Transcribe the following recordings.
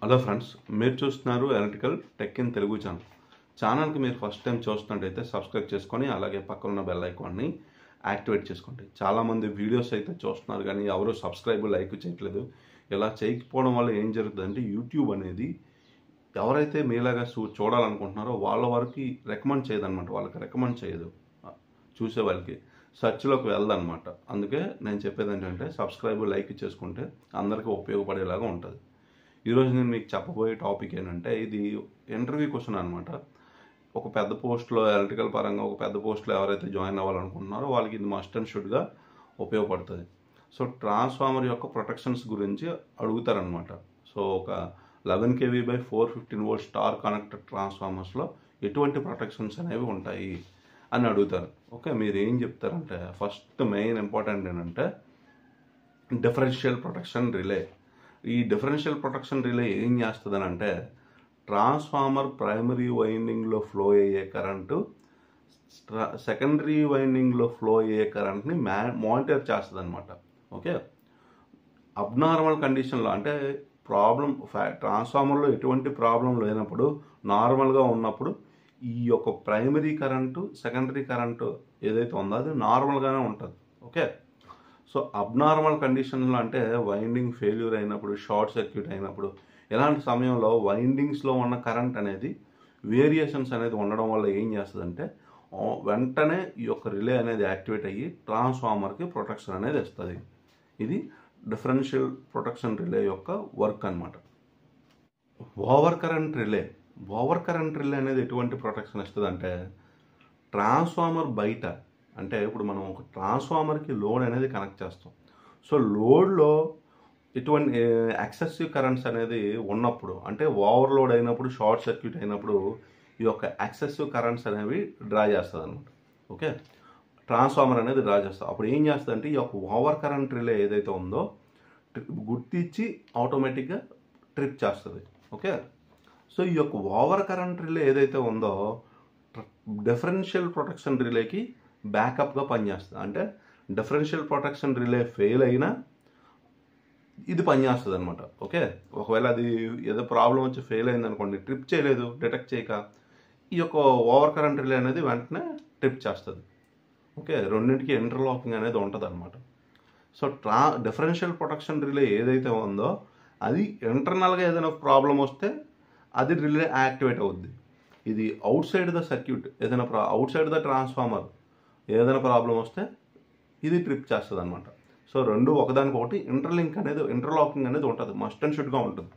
Hello friends, మీరు చూస్తున్నారు electrical tech in Telugu ఛానల్కి మీరు ఫస్ట్ టైం చూస్తున్నట్టయితే సబ్స్క్రైబ్ చేసుకొని అలాగే పక్కన బెల్ ఐకాన్ని యాక్టివేట్ చేసుకోండి. చాలామంది వీడియోస్ అయితే చూస్తున్నారు కానీ ఎవరు సబ్స్క్రైబ్ లైక్ చేయట్లేదు. ఇలా చేయకపోవడం వల్ల ఏం జరుగుతుందంటే యూట్యూబ్ అనేది ఎవరైతే మీలాగా చూడాలనుకుంటున్నారో వాళ్ళ వరకు రికమెండ్ చేయదన్నమాట. వాళ్ళకి రికమెండ్ చేయదు, చూసే వాళ్ళకి సెర్చ్లోకి వెళ్ళదన్నమాట. అందుకే నేను చెప్పేది ఏంటంటే సబ్స్క్రైబ్ లైక్ చేసుకుంటే అందరికీ ఉపయోగపడేలాగా ఉంటుంది. ఈరోజు నేను మీకు చెప్పబోయే టాపిక్ ఏంటంటే ఇది ఇంటర్వ్యూ క్వశ్చన్ అనమాట. ఒక పెద్ద పోస్ట్లో ఎలక్ట్రికల్ పరంగా ఒక పెద్ద పోస్ట్లో ఎవరైతే జాయిన్ అవ్వాలనుకుంటున్నారో వాళ్ళకి ఇది మస్ట్ అండ్ షుడ్గా ఉపయోగపడుతుంది. సో ట్రాన్స్ఫార్మర్ యొక్క ప్రొటెక్షన్స్ గురించి అడుగుతారనమాట. సో ఒక 11 kV by 415 volt star connected ట్రాన్స్ఫార్మర్స్లో ఎటువంటి ప్రొటెక్షన్స్ అనేవి ఉంటాయి అని అడుగుతారు. ఓకే, మీరు ఏం చెప్తారంటే ఫస్ట్ మెయిన్ ఇంపార్టెంట్ ఏంటంటే డిఫరెన్షియల్ ప్రొటెక్షన్ రిలే. ఈ డిఫరెన్షియల్ ప్రొటెక్షన్ రిలే ఏం చేస్తుందని అంటే ట్రాన్స్ఫార్మర్ ప్రైమరీ వైండింగ్లో ఫ్లో అయ్యే కరెంటు సెకండరీ వైండింగ్లో ఫ్లో అయ్యే కరెంట్ని మానిటర్ చేస్తుంది అనమాట. ఓకే, అబ్నార్మల్ కండిషన్లో అంటే ట్రాన్స్ఫార్మర్లో ఎటువంటి ప్రాబ్లం లేనప్పుడు నార్మల్గా ఉన్నప్పుడు ఈ యొక్క ప్రైమరీ కరెంటు సెకండరీ కరెంటు ఏదైతే ఉందో అది నార్మల్గానే ఉంటుంది. ఓకే, సో అబ్నార్మల్ కండిషన్లో అంటే వైండింగ్ ఫెయిల్యూర్ అయినప్పుడు, షార్ట్ సర్క్యూట్ అయినప్పుడు ఇలాంటి సమయంలో వైండింగ్స్లో ఉన్న కరెంట్ అనేది వేరియేషన్స్ అనేది ఉండడం వల్ల ఏం చేస్తుందంటే వెంటనే ఈ యొక్క రిలే అనేది యాక్టివేట్ అయ్యి ట్రాన్స్ఫార్మర్కి ప్రొటెక్షన్ అనేది ఇస్తుంది. ఇది డిఫరెన్షియల్ ప్రొటెక్షన్ రిలే యొక్క వర్క్ అనమాట. ఓవర్ కరెంట్ రిలే అనేది ఎటువంటి ప్రొటెక్షన్ ఇస్తుంది అంటే ట్రాన్స్ఫార్మర్ బయట అంటే ఇప్పుడు మనం ఒక ట్రాన్స్ఫార్మర్కి లోడ్ అనేది కనెక్ట్ చేస్తాం. సో లోడ్లో ఎటువంటి ఎక్సెసివ్ కరెంట్స్ అనేది ఉన్నప్పుడు అంటే ఓవర్లోడ్ అయినప్పుడు, షార్ట్ సర్క్యూట్ అయినప్పుడు ఈ యొక్క ఎక్సెసివ్ కరెంట్స్ అనేవి డ్రా చేస్తుంది అనమాట. ఓకే, ట్రాన్స్ఫార్మర్ అనేది డ్రా చేస్తుంది. అప్పుడు ఏం చేస్తుంది అంటే ఈ యొక్క ఓవర్ కరెంట్ రిలే ఏదైతే ఉందో గుర్తించి ఆటోమేటిక్గా ట్రిప్ చేస్తుంది. ఓకే, సో ఈ యొక్క ఓవర్ కరెంట్ రిలే ఏదైతే ఉందో డిఫరెన్షియల్ ప్రొటెక్షన్ రిలేకి బ్యాకప్గా పనిచేస్తుంది. అంటే డిఫరెన్షియల్ ప్రొటెక్షన్ రిలే ఫెయిల్ అయినా ఇది పనిచేస్తుంది అనమాట. ఓకే, ఒకవేళ అది ఏదో ప్రాబ్లం వచ్చి ఫెయిల్ అయింది అనుకోండి, ట్రిప్ చేయలేదు, డిటెక్ట్ చేయక ఈ యొక్క ఓవర్ కరెంట్ రిలే అనేది వెంటనే ట్రిప్ చేస్తుంది. ఓకే, రెండింటికి ఇంటర్లాకింగ్ అనేది ఉంటుంది అనమాట. సో డిఫరెన్షియల్ ప్రొటెక్షన్ రిలే ఏదైతే ఉందో అది ఇంటర్నల్గా ఏదైనా ప్రాబ్లం వస్తే అది రిలే యాక్టివేట్ అవుద్ది. ఇది అవుట్ సైడ్ ద సర్క్యూట్ ఏదైనా అవుట్ సైడ్ ద ట్రాన్స్ఫార్మర్ ఏదైనా ప్రాబ్లం వస్తే ఇది ట్రిప్ చేస్తుంది అనమాట. సో రెండు ఒకదానికొకటి ఇంటర్లాకింగ్ అనేది ఉంటుంది, మస్ట్ అండ్ షుడ్గా ఉంటుంది.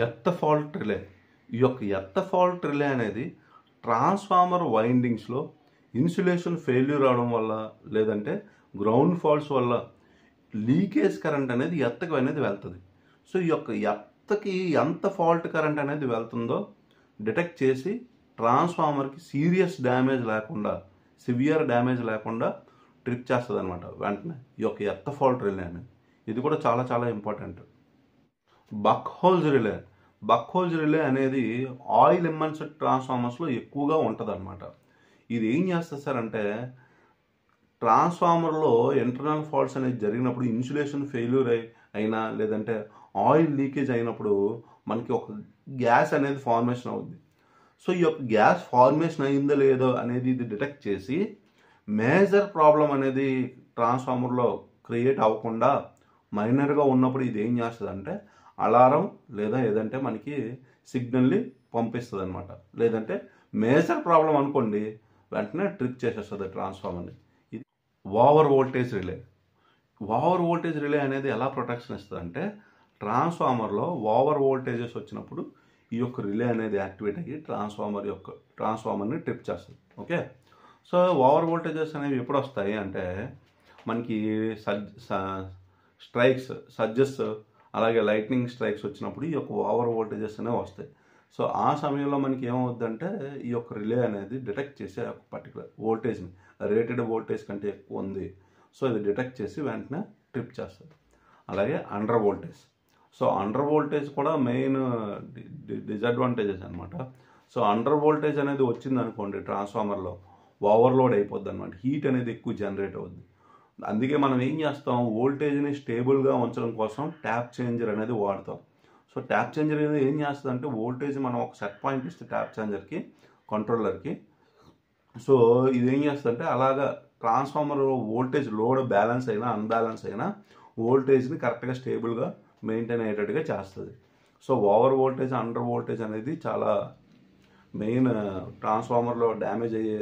Earth fault relay. ఈ యొక్క ఎర్త్ ఫాల్ట్ రిలే అనేది ట్రాన్స్ఫార్మర్ వైండింగ్స్లో ఇన్సులేషన్ ఫెయిల్యూర్ అవడం వల్ల లేదంటే గ్రౌండ్ ఫాల్ట్స్ వల్ల లీకేజ్ కరెంట్ అనేది ఎర్త్కి అనేది వెళ్తుంది. సో ఈ యొక్క ఎర్త్కి ఎంత ఫాల్ట్ కరెంట్ అనేది వెళ్తుందో డిటెక్ట్ చేసి ట్రాన్స్ఫార్మర్కి సివియర్ డ్యామేజ్ లేకుండా ట్రిప్ చేస్తుంది అనమాట వెంటనే ఈ యొక్క ఎర్త్ ఫాల్ట్ రిలే అనేది. ఇది కూడా చాలా చాలా ఇంపార్టెంట్. బక్ హోల్స్ రిలే అనేది ఆయిల్ ఇమ్మన్స్డ్ ట్రాన్స్ఫార్మర్స్లో ఎక్కువగా ఉంటుంది అనమాట. ఇది ఏం చేస్తుంది సార్ అంటే ట్రాన్స్ఫార్మర్లో ఇంటర్నల్ ఫాల్ట్స్ అనేది జరిగినప్పుడు ఇన్సులేషన్ ఫెయిల్యూర్ అయినా లేదంటే ఆయిల్ లీకేజ్ అయినప్పుడు మనకి ఒక గ్యాస్ అనేది ఫార్మేషన్ అవుద్ది. సో ఈ యొక్క గ్యాస్ ఫార్మేషన్ అయిందో లేదో అనేది ఇది డిటెక్ట్ చేసి మేజర్ ప్రాబ్లం అనేది ట్రాన్స్ఫార్మర్లో క్రియేట్ అవ్వకుండా మైనర్గా ఉన్నప్పుడు ఇది ఏం చేస్తుంది అంటే అలారం లేదా ఏదంటే మనకి సిగ్నల్ని పంపిస్తుంది అనమాట. లేదంటే మేజర్ ప్రాబ్లం అనుకోండి వెంటనే ట్రిప్ చేసేస్తుంది ట్రాన్స్ఫార్మర్ని. ఇది ఓవర్ వోల్టేజ్ రిలే అనేది ఎలా ప్రొటెక్షన్ ఇస్తుంది అంటే ట్రాన్స్ఫార్మర్లో ఓవర్ వోల్టేజెస్ వచ్చినప్పుడు ఈ యొక్క రిలే అనేది యాక్టివేట్ అయ్యి ట్రాన్స్ఫార్మర్ని ట్రిప్ చేస్తుంది. ఓకే, సో ఓవర్ వోల్టేజెస్ అనేవి ఎప్పుడు వస్తాయి అంటే మనకి సర్జెస్ అలాగే లైట్నింగ్ స్ట్రైక్స్ వచ్చినప్పుడు ఈ యొక్క ఓవర్ వోల్టేజెస్ అనేవి వస్తాయి. సో ఆ సమయంలో మనకి ఏమవుద్దంటే ఈ యొక్క రిలే అనేది డిటెక్ట్ చేసి ఆ పర్టికులర్ వోల్టేజ్ని రేటెడ్ వోల్టేజ్ కంటే ఎక్కువ ఉంది, సో ఇది డిటెక్ట్ చేసి వెంటనే ట్రిప్ చేస్తుంది. అలాగే అండర్ వోల్టేజ్ కూడా మెయిన్ డిసడ్వాంటేజెస్ అనమాట. సో అండర్ వోల్టేజ్ అనేది వచ్చింది అనుకోండి ట్రాన్స్ఫార్మర్లో ఓవర్లోడ్ అయిపోద్ది అనమాట, హీట్ అనేది ఎక్కువ జనరేట్ అవుద్ది. అందుకే మనం ఏం చేస్తాం, వోల్టేజ్ని స్టేబుల్గా ఉంచడం కోసం ట్యాప్ చేంజర్ అనేది వాడతాం. సో ట్యాప్ చేంజర్ అనేది ఏం చేస్తుంది అంటే వోల్టేజ్ మనం ఒక సెట్ పాయింట్ ఇస్తే ట్యాప్ చేంజర్కి కంట్రోలర్కి, సో ఇది ఏం చేస్తుందంటే అలాగా ట్రాన్స్ఫార్మర్ వోల్టేజ్ లోడ్ బ్యాలెన్స్ అయినా అన్బ్యాలెన్స్ అయినా వోల్టేజ్ని కరెక్ట్గా స్టేబుల్గా మెయింటైన్ అయ్యేటట్టుగా చేస్తుంది. So over voltage under voltage అనేది చాలా మెయిన్. ట్రాన్స్ఫార్మర్లో డ్యామేజ్ అయ్యే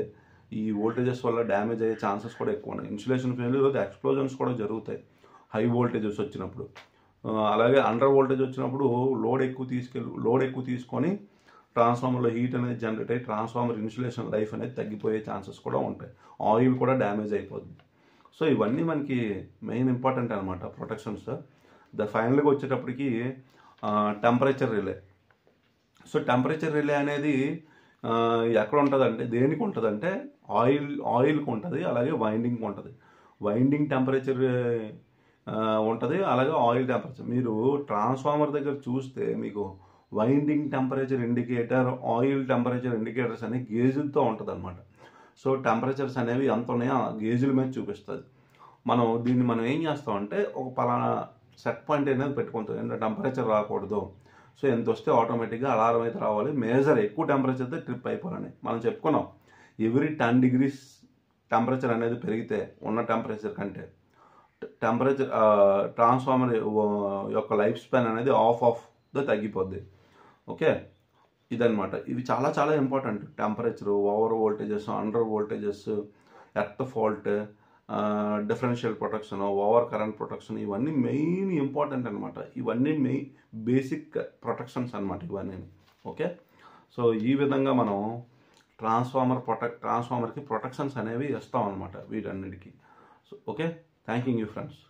ఈ వోల్టేజెస్ వల్ల డ్యామేజ్ అయ్యే ఛాన్సెస్ కూడా ఎక్కువ ఉన్నాయి. ఇన్సులేషన్ ఫెయిల్యూర్, ఎక్స్ప్లోజన్స్ కూడా జరుగుతాయి హై వోల్టేజెస్ వచ్చినప్పుడు. అలాగే అండర్ వోల్టేజ్ వచ్చినప్పుడు లోడ్ ఎక్కువ తీసుకొని ట్రాన్స్ఫార్మర్లో హీట్ అనేది జనరేట్ అయ్యి ట్రాన్స్ఫార్మర్ ఇన్సులేషన్ లైఫ్ అనేది తగ్గిపోయే ఛాన్సెస్ కూడా ఉంటాయి. ఆయిల్ కూడా డ్యామేజ్ అయిపోతుంది. సో ఇవన్నీ మనకి మెయిన్ ఇంపార్టెంట్ అనమాట ప్రొటెక్షన్స్. ఫైనల్గా వచ్చేటప్పటికి temperature relay. So temperature relay అనేది ఎక్కడ ఉంటుందంటే దేనికి ఉంటుందంటే ఆయిల్కి ఉంటుంది, అలాగే వైండింగ్కి ఉంటుంది. వైండింగ్ టెంపరేచర్ ఉంటుంది, అలాగే ఆయిల్ టెంపరేచర్. మీరు ట్రాన్స్ఫార్మర్ దగ్గర చూస్తే మీకు winding temperature indicator, oil temperature indicators అనేవి గేజులతో ఉంటుంది అనమాట. సో టెంపరేచర్స్ అనేవి ఎంత ఉన్నాయో ఆ గేజుల మీద చూపిస్తుంది. మనం ఏం చేస్తామంటే ఒక పలానా సెట్ పాయింట్ అనేది పెట్టుకుంటాం, ఎంత టెంపరేచర్ రాకూడదు. సో ఎంత వస్తే ఆటోమేటిక్గా అలారం అయితే రావాలి, మేజర్ ఎక్కువ టెంపరేచర్ అయితే ట్రిప్ అయిపోవాలని మనం చెప్పుకున్నాం. ఎవ్రీ 10 degrees టెంపరేచర్ అనేది పెరిగితే ఉన్న టెంపరేచర్ కంటే టెంపరేచర్ ట్రాన్స్ఫార్మర్ యొక్క లైఫ్ స్పాన్ అనేది గా తగ్గిపోద్ది. ఓకే, ఇదనమాట. ఇవి చాలా చాలా important. Temperature, over voltages, under voltages, earth fault, differential protection, over current protection, ఇవన్నీ మెయిన్ ఇంపార్టెంట్ అనమాట. ఇవన్నీ బేసిక్ ప్రొటెక్షన్స్ అనమాట ఇవన్నీ. ఓకే, సో ఈ విధంగా మనం ట్రాన్స్ఫార్మర్కి ప్రొటెక్షన్స్ అనేవి ఇస్తాం అనమాట వీటన్నిటికీ. So okay, thank you friends.